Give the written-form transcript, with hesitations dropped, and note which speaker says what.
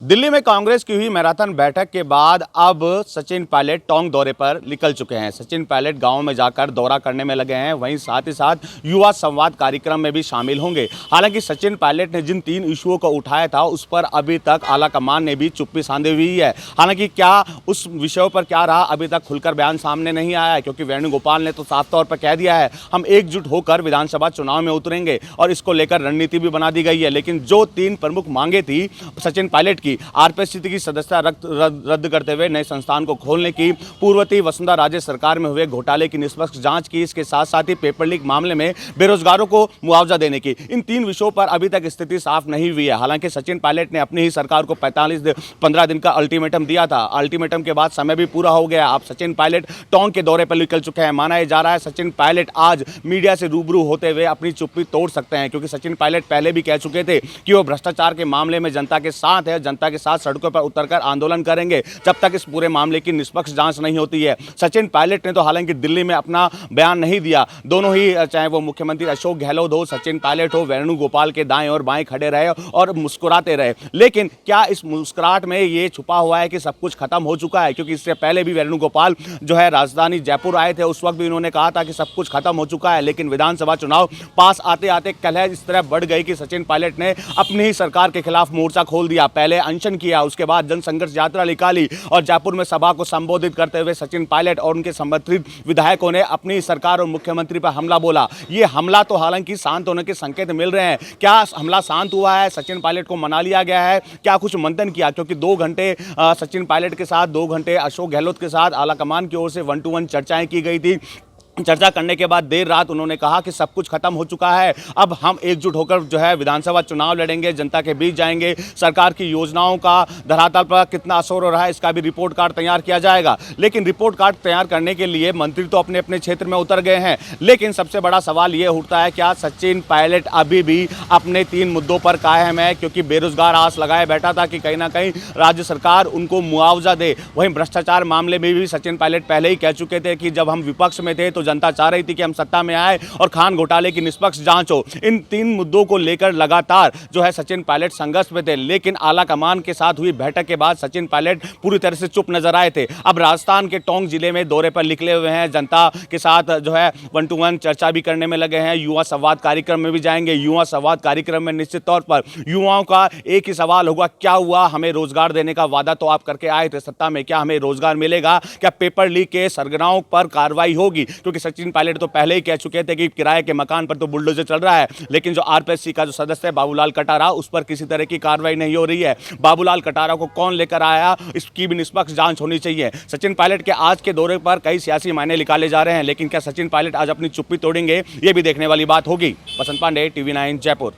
Speaker 1: दिल्ली में कांग्रेस की हुई मैराथन बैठक के बाद अब सचिन पायलट टोंक दौरे पर निकल चुके हैं। सचिन पायलट गांव में जाकर दौरा करने में लगे हैं, वहीं साथ ही साथ युवा संवाद कार्यक्रम में भी शामिल होंगे। हालांकि सचिन पायलट ने जिन 3 इशुओं को उठाया था उस पर अभी तक आला कमान ने भी चुप्पी साधे हुई है। हालांकि क्या उस विषयों पर क्या रहा अभी तक खुलकर बयान सामने नहीं आया है, क्योंकि वेणुगोपाल ने तो साफ तौर पर कह दिया है हम एकजुट होकर विधानसभा चुनाव में उतरेंगे और इसको लेकर रणनीति भी बना दी गई है। लेकिन जो 3 प्रमुख मांगे थी सचिन पायलट की, आरपीएससी की सदस्यता रद्द करते हुए नए संस्थान को खोलने की, पूर्ववर्ती वसुंधरा राजे सरकार में हुए घोटाले की निष्पक्ष जांच की, इसके साथ साथ ही पेपर लीक मामले में बेरोजगारों को मुआवजा देने की, इन 3 विषयों पर अभी तक स्थिति साफ नहीं हुई है। हालांकि सचिन पायलट ने अपनी ही सरकार को 15 दिन का अल्टीमेटम दिया था। अल्टीमेटम के बाद समय भी पूरा हो गया। अब सचिन पायलट टोंक के दौरे पर निकल चुके हैं। माना जा रहा है सचिन पायलट आज मीडिया से रूबरू होते हुए अपनी चुप्पी तोड़ सकते हैं, क्योंकि सचिन पायलट पहले भी कह चुके थे कि वो भ्रष्टाचार के मामले में जनता के साथ है, जनता के साथ सड़कों पर उतरकर आंदोलन करेंगे जब तक इस पूरे मामले की निष्पक्ष जांच नहीं होती है। सचिन पायलट ने तो हालांकि दिल्ली में अपना बयान नहीं दिया। दोनों ही, चाहे वो मुख्यमंत्री अशोक गहलोत हो, सचिन पायलट हो, वेणुगोपाल के दाएं और बाएं खड़े रहे और मुस्कुराते रहे। लेकिन क्या इस मुस्कुराहट में ये छुपा हुआ है कि सब कुछ खत्म हो चुका है? क्योंकि इससे पहले भी वेणुगोपाल जो है राजधानी जयपुर आए थे, उस वक्त भी उन्होंने कहा था कि सब कुछ खत्म हो चुका है। लेकिन विधानसभा चुनाव पास आते आते कलह इस तरह बढ़ गई कि सचिन पायलट ने अपनी ही सरकार के खिलाफ मोर्चा खोल दिया। पहले अनशन किया, उसके बाद जनसंघर्ष यात्रा निकाली और जयपुर में सभा को संबोधित करते हुए सचिन पायलट और उनके समर्थित विधायकों ने अपनी सरकार और मुख्यमंत्री पर हमला बोला। ये हमला तो हालांकि शांत होने के संकेत मिल रहे हैं। क्या हमला शांत हुआ है? सचिन पायलट को मना लिया गया है? क्या कुछ मंथन किया? क्योंकि 2 घंटे सचिन पायलट के साथ, 2 घंटे अशोक गहलोत के साथ आलाकमान की ओर से 1 to 1 चर्चाएं की गई थी। चर्चा करने के बाद देर रात उन्होंने कहा कि सब कुछ खत्म हो चुका है, अब हम एकजुट होकर जो है विधानसभा चुनाव लड़ेंगे, जनता के बीच जाएंगे, सरकार की योजनाओं का धरातल पर कितना असर हो रहा है इसका भी रिपोर्ट कार्ड तैयार किया जाएगा। लेकिन रिपोर्ट कार्ड तैयार करने के लिए मंत्री तो अपने अपने क्षेत्र में उतर गए हैं। लेकिन सबसे बड़ा सवाल ये उठता है, क्या सचिन पायलट अभी भी अपने 3 मुद्दों पर कायम है? क्योंकि बेरोजगार आस लगाए बैठा था कि कहीं ना कहीं राज्य सरकार उनको मुआवजा दे। वहीं भ्रष्टाचार मामले में भी सचिन पायलट पहले ही कह चुके थे कि जब हम विपक्ष में थे तो जनता चाह रही थी कि हम सत्ता में आए और खान घोटाले की निष्पक्ष जांच हो। इन 3 मुद्दों को लेकर लगातार जो है सचिन पायलट संघर्ष में थे। लेकिन आला कमान के साथ हुई बैठक के बाद सचिन पायलट पूरी तरह से चुप नजर आए थे। अब राजस्थान के टोंक जिले में दौरे पर निकले हुए हैं, जनता के साथ जो है 1 to 1 चर्चा भी करने में लगे हैं। युवा संवाद कार्यक्रम में भी जाएंगे। युवा संवाद कार्यक्रम में निश्चित तौर पर युवाओं का एक ही सवाल होगा, क्या हुआ? हमें रोजगार देने का वादा तो आप करके आए थे सत्ता में, क्या हमें रोजगार मिलेगा? क्या पेपर लीक के सरगनाओं पर कार्रवाई होगी? क्योंकि सचिन पायलट तो पहले ही कह चुके थे कि किराए के मकान पर तो बुलडोजर चल रहा है, लेकिन जो आरपीएससी का जो सदस्य है बाबूलाल कटारा, उस पर किसी तरह की कार्रवाई नहीं हो रही है। बाबूलाल कटारा को कौन लेकर आया, इसकी भी निष्पक्ष जांच होनी चाहिए। सचिन पायलट के आज के दौरे पर कई सियासी मायने निकाले जा रहे हैं, लेकिन क्या सचिन पायलट आज अपनी चुप्पी तोड़ेंगे, ये भी देखने वाली बात होगी। वसंत पांडे, TV9 जयपुर।